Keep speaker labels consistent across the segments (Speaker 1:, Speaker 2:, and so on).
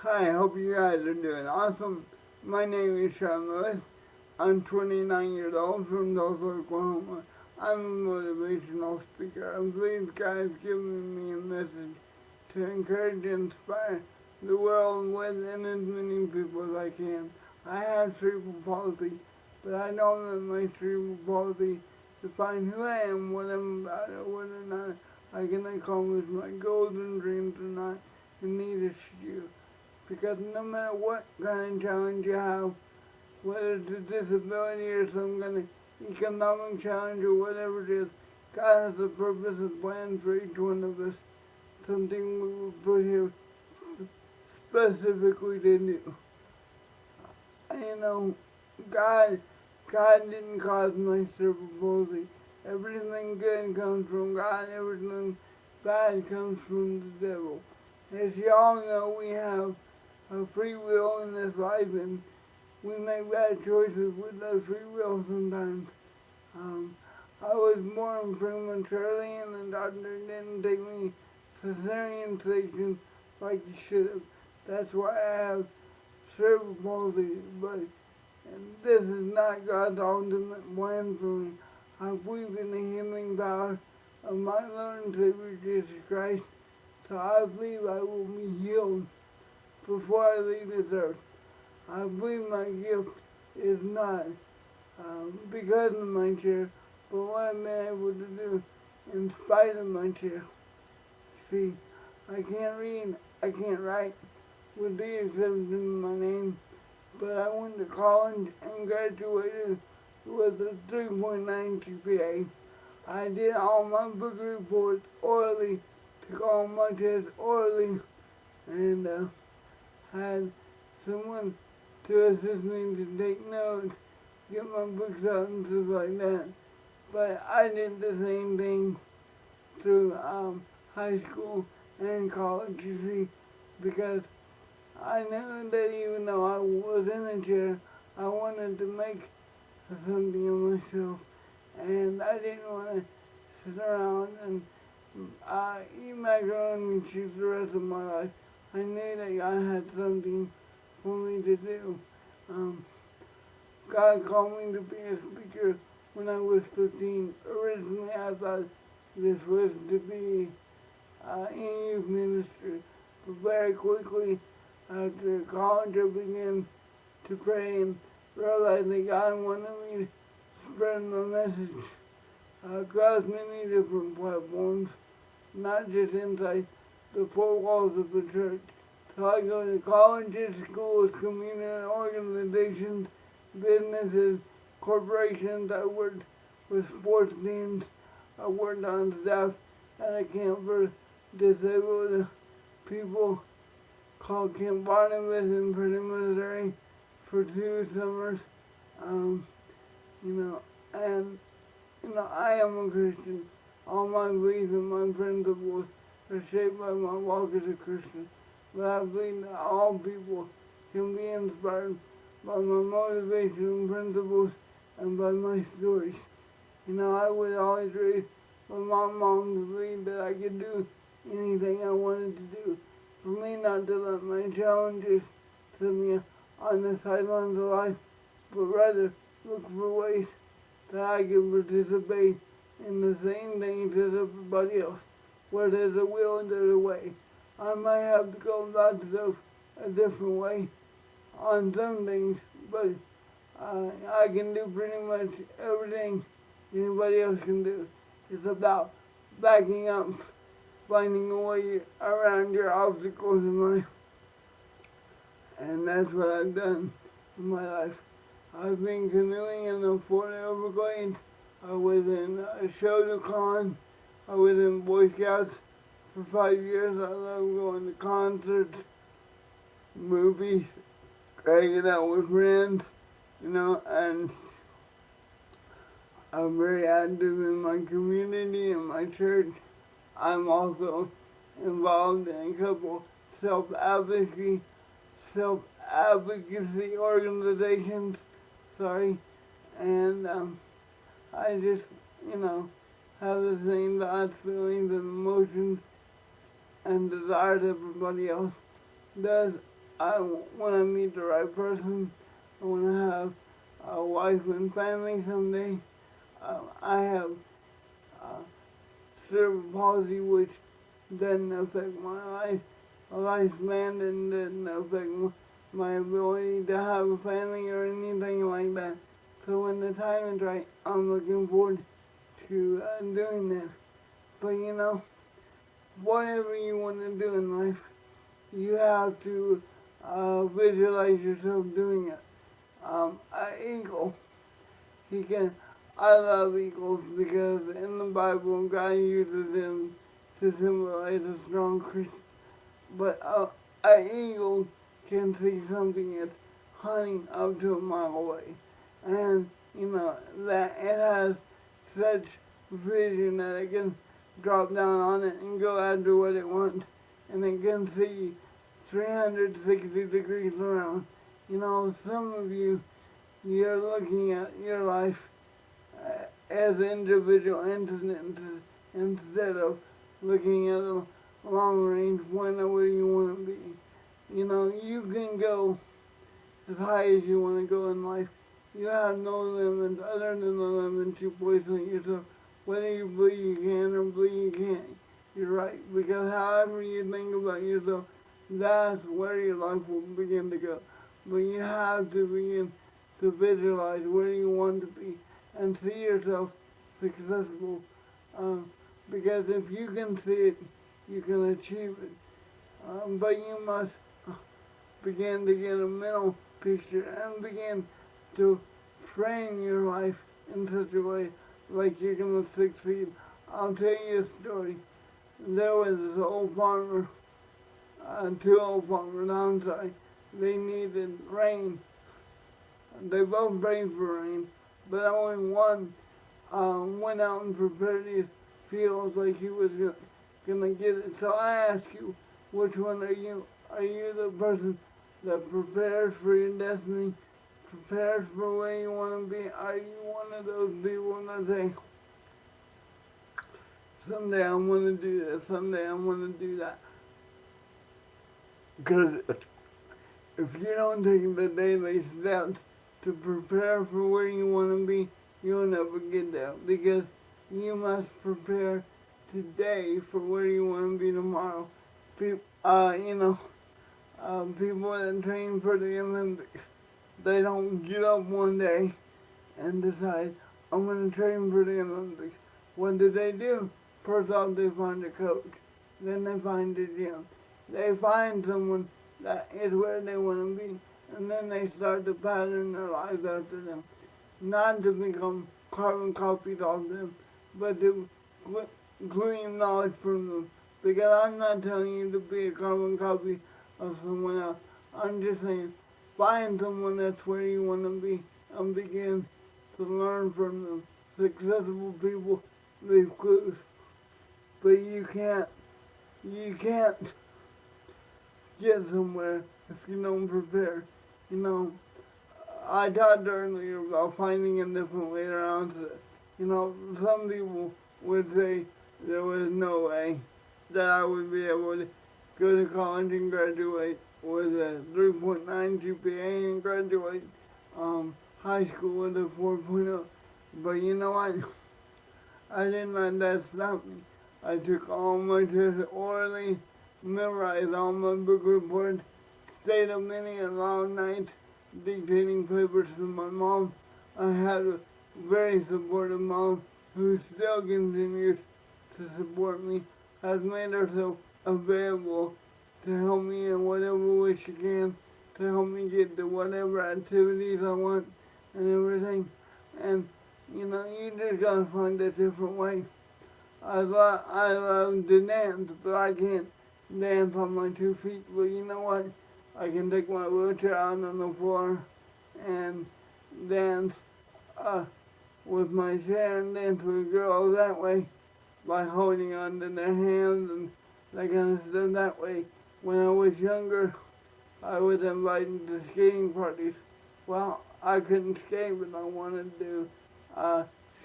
Speaker 1: Hi, hope you guys are doing awesome. My name is Sean Lewis. I'm 29 years old from Tulsa, Oklahoma. I'm a motivational speaker. I believe God's given me a message to encourage and inspire the world with and as many people as I can. I have cerebral palsy, but I don't let my cerebral palsy define who I am, what I'm about, or whether or not I can accomplish my goals and dreams or not, and neither should you. Because no matter what kind of challenge you have, whether it's a disability or some kind of economic challenge or whatever it is, God has a purpose and plan for each one of us. Something we were put here specifically to do. You know, God, God didn't cause my cerebral palsy. Everything good comes from God. Everything bad comes from the devil. As y'all know, we have a free will in this life, and we make bad choices with that free will sometimes. Um, I was born prematurely, and the doctor didn't take me cesarean section like he should have. That's why I have cerebral palsy. But and this is not God's ultimate plan for me. I believe in the healing power of my Lord and Savior Jesus Christ, so I believe I will be healed before I leave this earth. I believe my gift is not because of my chair, but what I've been able to do in spite of my chair. See, I can't read, I can't write, with the exception of my name, but I went to college and graduated with a 3.9 GPA. I did all my book reports orally, took all my tests orally, and had someone to assist me to take notes, get my books out and stuff like that. But I did the same thing through high school and college, you see, because I knew that even though I was in a chair, I wanted to make something of myself, and I didn't want to sit around and eat macaroni and cheese the rest of my life. I knew that God had something for me to do. Um, God called me to be a speaker when I was 15. Originally, I thought this was to be in youth ministry, but very quickly after college, I began to pray and realized that God wanted me to spread my message across many different platforms, not just inside the four walls of the church. So I go to colleges, schools, community organizations, businesses, corporations. I worked with sports teams. I worked on staff at a camp for disabled people called Camp Barnabas in Purdue, Missouri for 2 summers. Um, you know, and I am a Christian. All my beliefs and my principles are shaped by my walk as a Christian. But I believe that all people can be inspired by my motivation and principles and by my stories. I was always raised by my mom to believe that I could do anything I wanted to do. For me not to let my challenges set me on the sidelines of life, but rather look for ways that I can participate in the same things as everybody else. Where there's a will, there's a way. I might have to go about stuff a different way on some things, but I can do pretty much everything anybody else can do. It's about backing up, finding a way around your obstacles in life. And that's what I've done in my life. I've been canoeing in the Florida Everglades. I was in Shotokan. I was in Boy Scouts for 5 years. I love going to concerts, movies, hanging out with friends, and I'm very active in my community and my church. I'm also involved in a couple self-advocacy self-advocacy organizations, and I just, have the same thoughts, feelings, and emotions and desires everybody else does. when I meet the right person, I want to have a wife and family someday. I have uh, cerebral palsy, which doesn't affect my lifespan and doesn't affect my ability to have a family or anything like that. So when the time is right, I'm looking forward to doing that. But whatever you want to do in life, you have to visualize yourself doing it. An eagle, he can. I love eagles because in the Bible, God uses them to symbolize a strong Christian. But an eagle can see something that's hunting up to a mile away, and that it has such vision that it can drop down on it and go after what it wants, and it can see 360 degrees around. Some of you're looking at your life as individual incidents instead of looking at a long range point of where you want to be. You can go as high as you want to go in life. You have no limits other than the limits you place on yourself. Whether you believe you can or believe you can't, you're right. Because however you think about yourself, that's where your life will begin to go. But you have to begin to visualize where you want to be and see yourself successful. Because if you can see it, you can achieve it. But you must begin to get a mental picture and begin to frame your life in such a way like you're going to succeed. I'll tell you a story. There was this old farmer, two old farmers, I'm sorry. They needed rain. They both prayed for rain, but only one went out and prepared his fields like he was going to get it. So I ask you, which one are you? Are you the person that prepares for your destiny, prepares for where you want to be? Are you one of those people that say, someday I'm going to do this, someday I'm going to do that? Because if you don't take the daily steps to prepare for where you want to be, you'll never get there. Because you must prepare today for where you want to be tomorrow. People, people that train for the Olympics, they don't get up one day and decide, I'm going to train for the Olympics. What do? First off, they find a coach. Then they find a gym. They find someone that is where they want to be. And then they start to pattern their lives after them. Not to become carbon copies of them, but to glean knowledge from them. Because I'm not telling you to be a carbon copy of someone else. I'm just saying, find someone that's where you want to be and begin to learn from them. Successful people leave clues, but you can't get somewhere if you don't prepare. I talked earlier about finding a different way around it. Some people would say there was no way that I would be able to go to college and graduate with a 3.9 GPA and graduate high school with a 4.0. But you know what? I didn't let that stop me. I took all my tests orally, memorized all my book reports, stayed up many and long nights dictating papers to my mom. I had a very supportive mom who still continues to support me, has made herself available to help me in whatever way she can, to help me get to whatever activities I want and everything. And, you just gotta find a different way. I love to dance, but I can't dance on my 2 feet. But you know what? I can take my wheelchair out on the floor and dance with my chair and dance with girls that way by holding on to their hands and that kind of stuff that way. When I was younger, I was invited to skating parties. Well, I couldn't skate, but I wanted to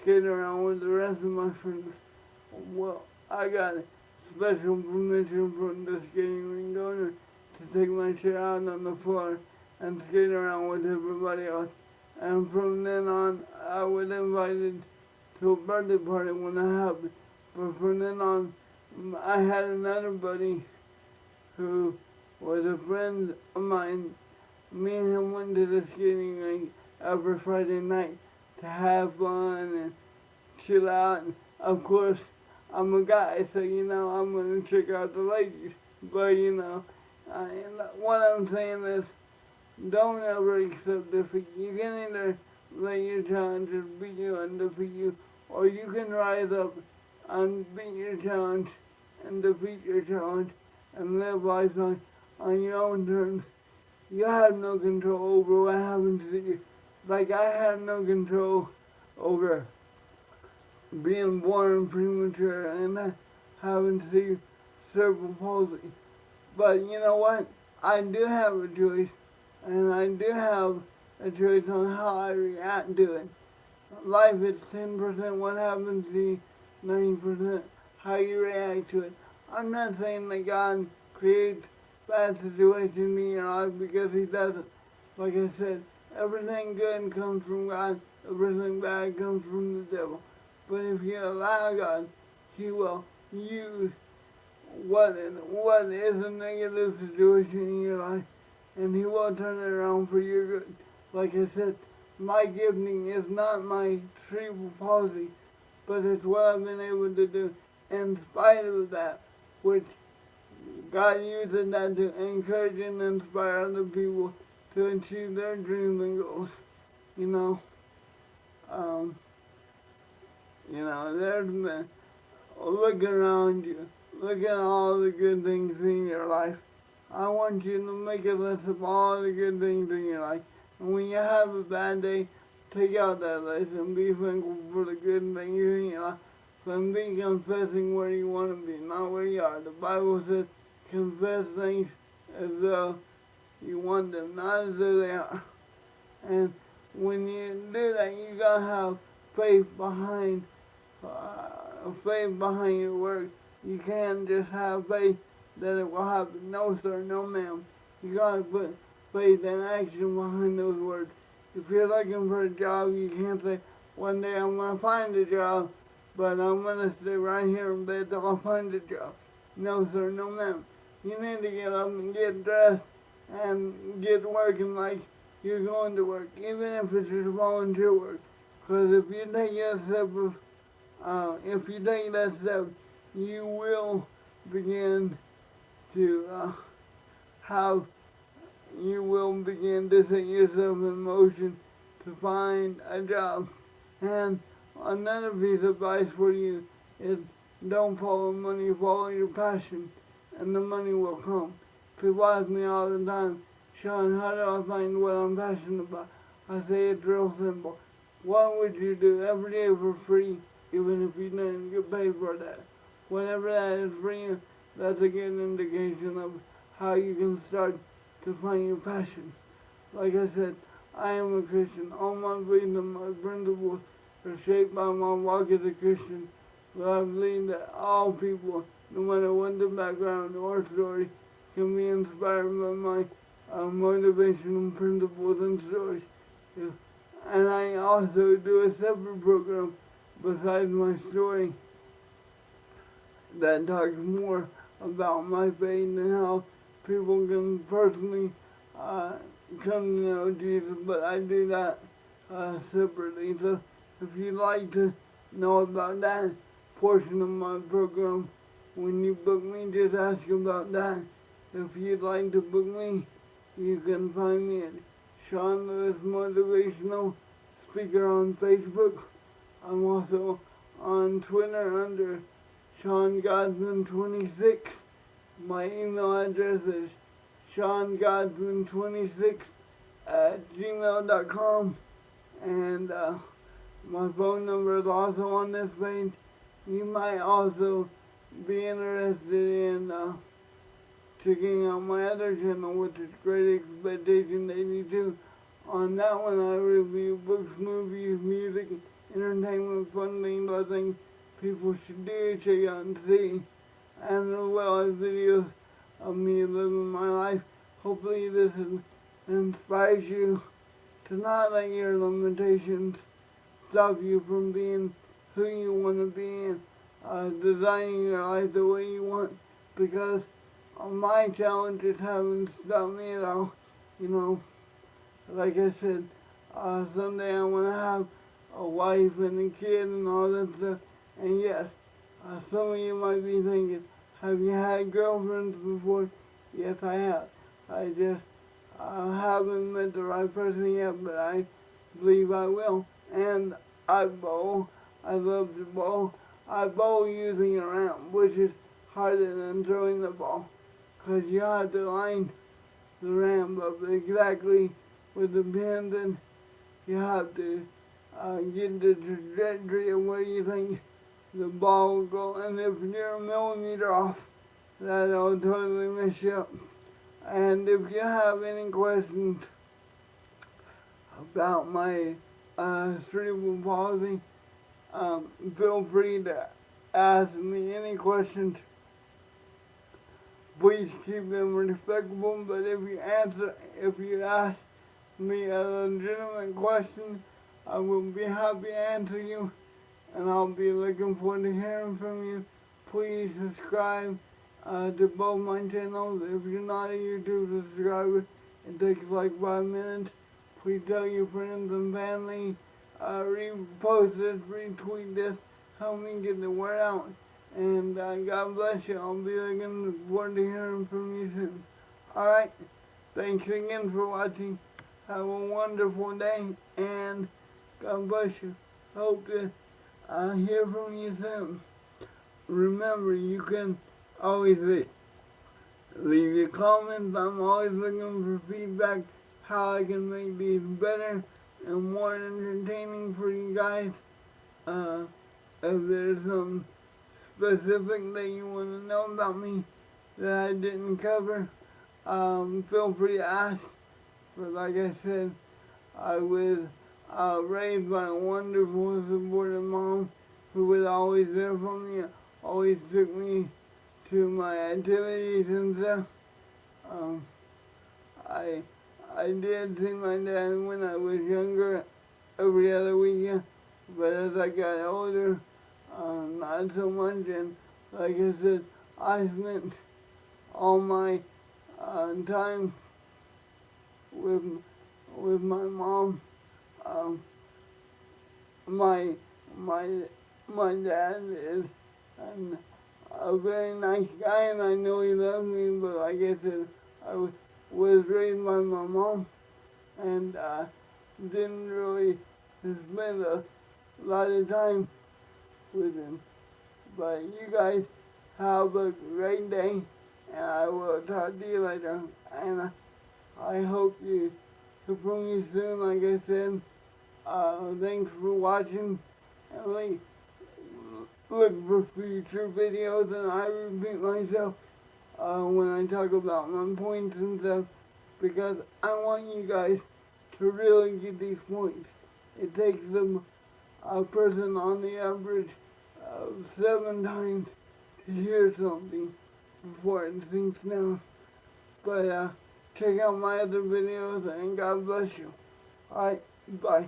Speaker 1: skate around with the rest of my friends. Well, I got special permission from the skating rink owner to take my chair out on the floor and skate around with everybody else. And from then on, I was invited to a birthday party when that happened. But from then on, I had another buddy who was a friend of mine. Me and him went to the skating rink every Friday night to have fun and chill out. And of course, I'm a guy, so I'm gonna check out the ladies. But what I'm saying is, don't ever accept defeat. You can either let your challenges beat you and defeat you, or you can rise up and beat your challenge and defeat your challenge and live life on your own terms. You have no control over what happens to you. Like I had no control over being born premature and having to cerebral palsy. But you know what? I do have a choice, and I do have a choice on how I react to it. Life is 10% what happens to you, 90% how you react to it. I'm not saying that God creates bad situations in your life, because He doesn't. Like I said, everything good comes from God, everything bad comes from the devil. But if you allow God, He will use what is a negative situation in your life, and He will turn it around for your good. Like I said, my gifting is not my cerebral palsy, but it's what I've been able to do in spite of that, which God uses that to encourage and inspire other people to achieve their dreams and goals. You know, um, there's been, look around you. Look at all the good things in your life. I want you to make a list of all the good things in your life. And when you have a bad day, take out that list and be thankful for the good things in your life. And be confessing where you want to be, not where you are. The Bible says, confess things as though you want them, not as though they are. And when you do that, you gotta have faith behind your work. You can't just have faith that it will happen. No sir, no ma'am. You gotta put faith and action behind those words. If you're looking for a job, you can't say, one day I'm gonna find a job, but I'm gonna stay right here in bed till I find a job. No sir, no ma'am. You need to get up and get dressed and get working like you're going to work, even if it's just volunteer work. Because if you take that step, you will begin to set yourself in motion to find a job. And another piece of advice for you is, don't follow money, follow your passion, and the money will come. People ask me all the time, Sean, how do I find what I'm passionate about? I say it's real simple. What would you do every day for free, even if you didn't get paid for that? Whatever that is for you, that's a good indication of how you can start to find your passion. Like I said, I am a Christian. All my beliefs and my principles are shaped by my walk as a Christian. But I believe that all people, no matter what their background or story, can be inspired by my motivational principles and stories. Yeah. And I also do a separate program besides my story that talks more about my faith and how people can personally come to know Jesus, but I do that separately. So if you'd like to know about that portion of my program, when you book me, just ask about that. If you'd like to book me, you can find me at Sean Lewis Motivational Speaker on Facebook. I'm also on Twitter under Seangodsman26. My email address is Seangodsman26@gmail.com. And my phone number is also on this page. You might also be interested in checking out my other channel, which is Great Expectations 82. On that one, I review books, movies, music, entertainment, fun things I think people should do, check out and see, and as well as videos of me living my life. Hopefully this inspires you to not let your limitations stop you from being who you want to be and designing your life the way you want, because my challenges haven't stopped me at all. You know, like I said, someday I want to have a wife and a kid and all that stuff. And yes, some of you might be thinking, have you had girlfriends before? Yes, I have. I just haven't met the right person yet, but I believe I will. And I bowl. I love to bowl. I bowl using a ramp, which is harder than throwing the ball, because you have to line the ramp up exactly with the pins, and you have to get the trajectory of where you think the ball will go. And if you're a millimeter off, that'll totally mess you up. And if you have any questions about my cerebral palsy, feel free to ask me any questions. Please keep them respectable, but if you ask me a legitimate question, I will be happy to answer you, and I'll be looking forward to hearing from you. Please subscribe to both my channels. If you're not a YouTube subscriber, it takes like 5 minutes. Please tell your friends and family, repost this, retweet this, help me get the word out. And God bless you. I'll be looking forward to hearing from you soon. Alright, thanks again for watching. Have a wonderful day, and God bless you. Hope to hear from you soon. Remember, you can always leave your comments. I'm always looking for feedback, how I can make these better and more entertaining for you guys. If there's some specific that you want to know about me that I didn't cover, feel free to ask. But like I said, I was raised by a wonderful, supportive mom who was always there for me, always took me to my activities and stuff. I did see my dad when I was younger, every other weekend, but as I got older, not so much. And like I said, I spent all my time with my mom. My my dad is a very nice guy, and I know he loves me. But like I said, I was raised by my mom, and didn't really spend a lot of time with him. But you guys have a great day, and I will talk to you later. And I hope you hear from me soon. Like I said, thanks for watching, and look for future videos. And I repeat myself when I talk about my points and stuff, because I want you guys to really get these points. It takes a person on the average of 7 times to hear something before it sinks down. But check out my other videos, and God bless you. Alright, bye.